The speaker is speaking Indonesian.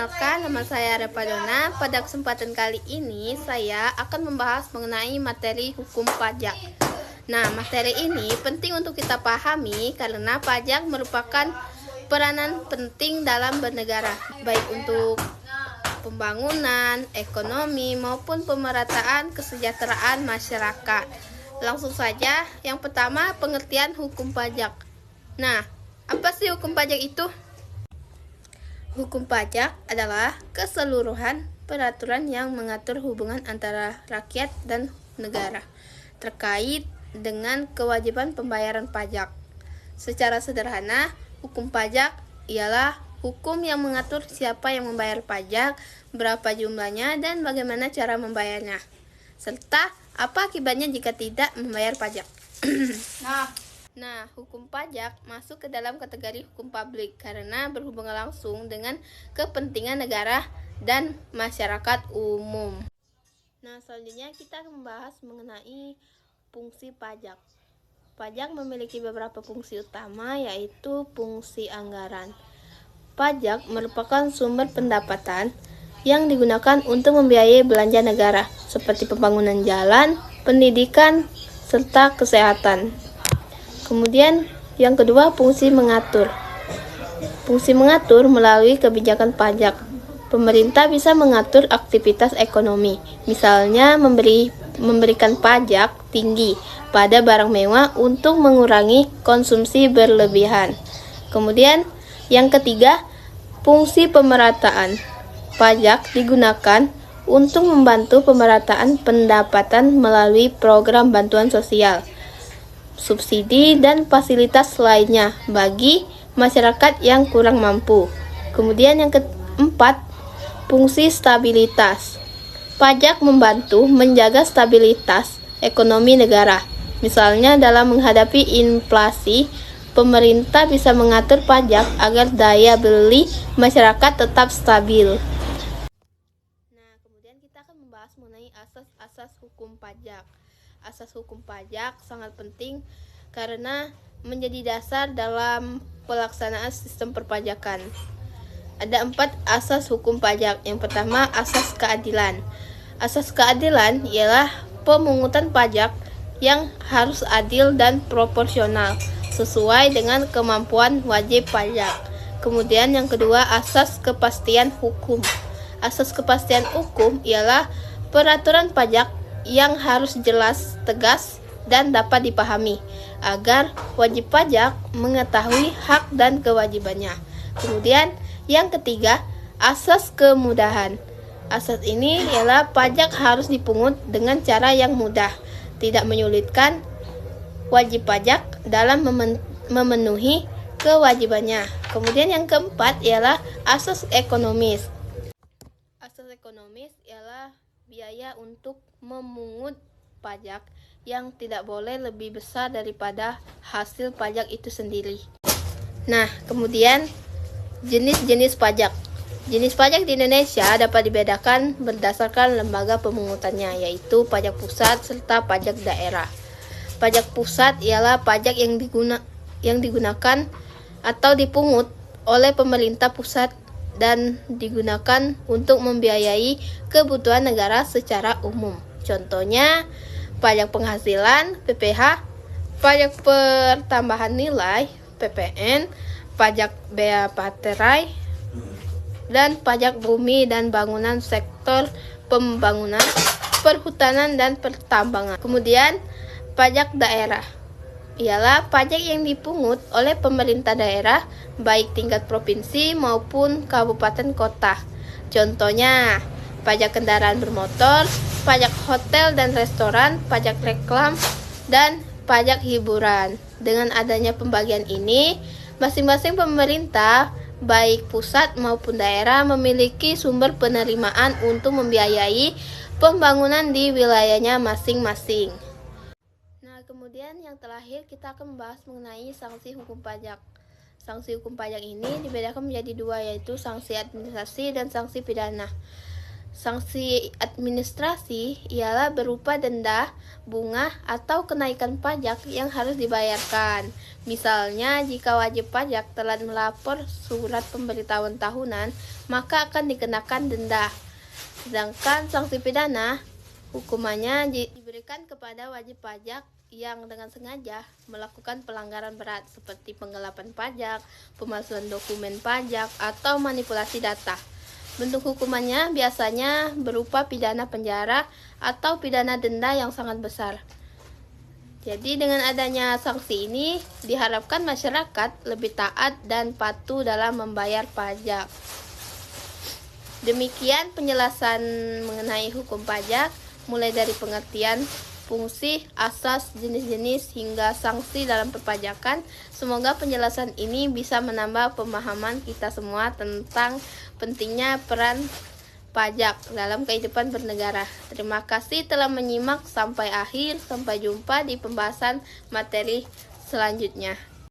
Perkenalkan, nama saya Repadona. Pada kesempatan kali ini, saya akan membahas mengenai materi hukum pajak. Nah, materi ini penting untuk kita pahami karena pajak merupakan peranan penting dalam bernegara, baik untuk pembangunan, ekonomi, maupun pemerataan kesejahteraan masyarakat. Langsung saja, yang pertama pengertian hukum pajak. Nah, apa sih hukum pajak itu? Hukum pajak adalah keseluruhan peraturan yang mengatur hubungan antara rakyat dan negara terkait dengan kewajiban pembayaran pajak. Secara sederhana, hukum pajak ialah hukum yang mengatur siapa yang membayar pajak, berapa jumlahnya, dan bagaimana cara membayarnya, serta apa akibatnya jika tidak membayar pajak. Nah, hukum pajak masuk ke dalam kategori hukum publik karena berhubungan langsung dengan kepentingan negara dan masyarakat umum. Nah, selanjutnya kita akan membahas mengenai fungsi pajak. Pajak memiliki beberapa fungsi utama, yaitu fungsi anggaran. Pajak merupakan sumber pendapatan yang digunakan untuk membiayai belanja negara, seperti pembangunan jalan, pendidikan, serta kesehatan. Kemudian yang kedua, fungsi mengatur. Fungsi mengatur melalui kebijakan pajak. Pemerintah bisa mengatur aktivitas ekonomi, misalnya memberikan pajak tinggi pada barang mewah untuk mengurangi konsumsi berlebihan. Kemudian yang ketiga, fungsi pemerataan. Pajak digunakan untuk membantu pemerataan pendapatan melalui program bantuan sosial, subsidi, dan fasilitas lainnya bagi masyarakat yang kurang mampu. Kemudian yang keempat, fungsi stabilitas. Pajak membantu menjaga stabilitas ekonomi negara. Misalnya dalam menghadapi inflasi, pemerintah bisa mengatur pajak agar daya beli masyarakat tetap stabil. Nah, kemudian kita akan membahas mengenai asas-asas hukum pajak. Asas hukum pajak sangat penting karena menjadi dasar dalam pelaksanaan sistem perpajakan. Ada 4 asas hukum pajak. Yang pertama, asas keadilan. Asas keadilan ialah pemungutan pajak yang harus adil dan proporsional sesuai dengan kemampuan wajib pajak. Kemudian yang kedua, asas kepastian hukum. Asas kepastian hukum ialah peraturan pajak yang harus jelas, tegas, dan dapat dipahami agar wajib pajak mengetahui hak dan kewajibannya. Kemudian yang ketiga, asas kemudahan. Asas ini ialah pajak harus dipungut dengan cara yang mudah, tidak menyulitkan wajib pajak dalam memenuhi kewajibannya. Kemudian yang keempat ialah asas ekonomis. Asas ekonomis ialah biaya untuk memungut pajak yang tidak boleh lebih besar daripada hasil pajak itu sendiri. Nah, kemudian jenis-jenis pajak. Jenis pajak di Indonesia dapat dibedakan berdasarkan lembaga pemungutannya, yaitu pajak pusat serta pajak daerah. Pajak pusat ialah pajak yang digunakan atau dipungut oleh pemerintah pusat dan digunakan untuk membiayai kebutuhan negara secara umum. Contohnya, pajak penghasilan (PPh), pajak pertambahan nilai (PPN), pajak bea materai, dan pajak bumi dan bangunan sektor pembangunan, perhutanan, dan pertambangan. Kemudian, pajak daerah ialah pajak yang dipungut oleh pemerintah daerah baik tingkat provinsi maupun kabupaten kota. Contohnya, pajak kendaraan bermotor, pajak hotel dan restoran, pajak reklam, dan pajak hiburan. Dengan adanya pembagian ini, masing-masing pemerintah baik pusat maupun daerah memiliki sumber penerimaan untuk membiayai pembangunan di wilayahnya masing-masing. Nah, kemudian yang terakhir kita akan membahas mengenai sanksi hukum pajak. Sanksi hukum pajak ini dibedakan menjadi 2, yaitu sanksi administrasi dan sanksi pidana. Sanksi administrasi ialah berupa denda, bunga, atau kenaikan pajak yang harus dibayarkan. Misalnya, jika wajib pajak telat melapor surat pemberitahuan tahunan, maka akan dikenakan denda. Sedangkan sanksi pidana, hukumannya diberikan kepada wajib pajak yang dengan sengaja melakukan pelanggaran berat seperti penggelapan pajak, pemalsuan dokumen pajak, atau manipulasi data. Bentuk hukumannya biasanya berupa pidana penjara atau pidana denda yang sangat besar. Jadi dengan adanya sanksi ini diharapkan masyarakat lebih taat dan patuh dalam membayar pajak. Demikian penjelasan mengenai hukum pajak, mulai dari pengertian, fungsi, asas, jenis-jenis, hingga sanksi dalam perpajakan. Semoga penjelasan ini bisa menambah pemahaman kita semua tentang pentingnya peran pajak dalam kehidupan bernegara. Terima kasih telah menyimak sampai akhir. Sampai jumpa di pembahasan materi selanjutnya.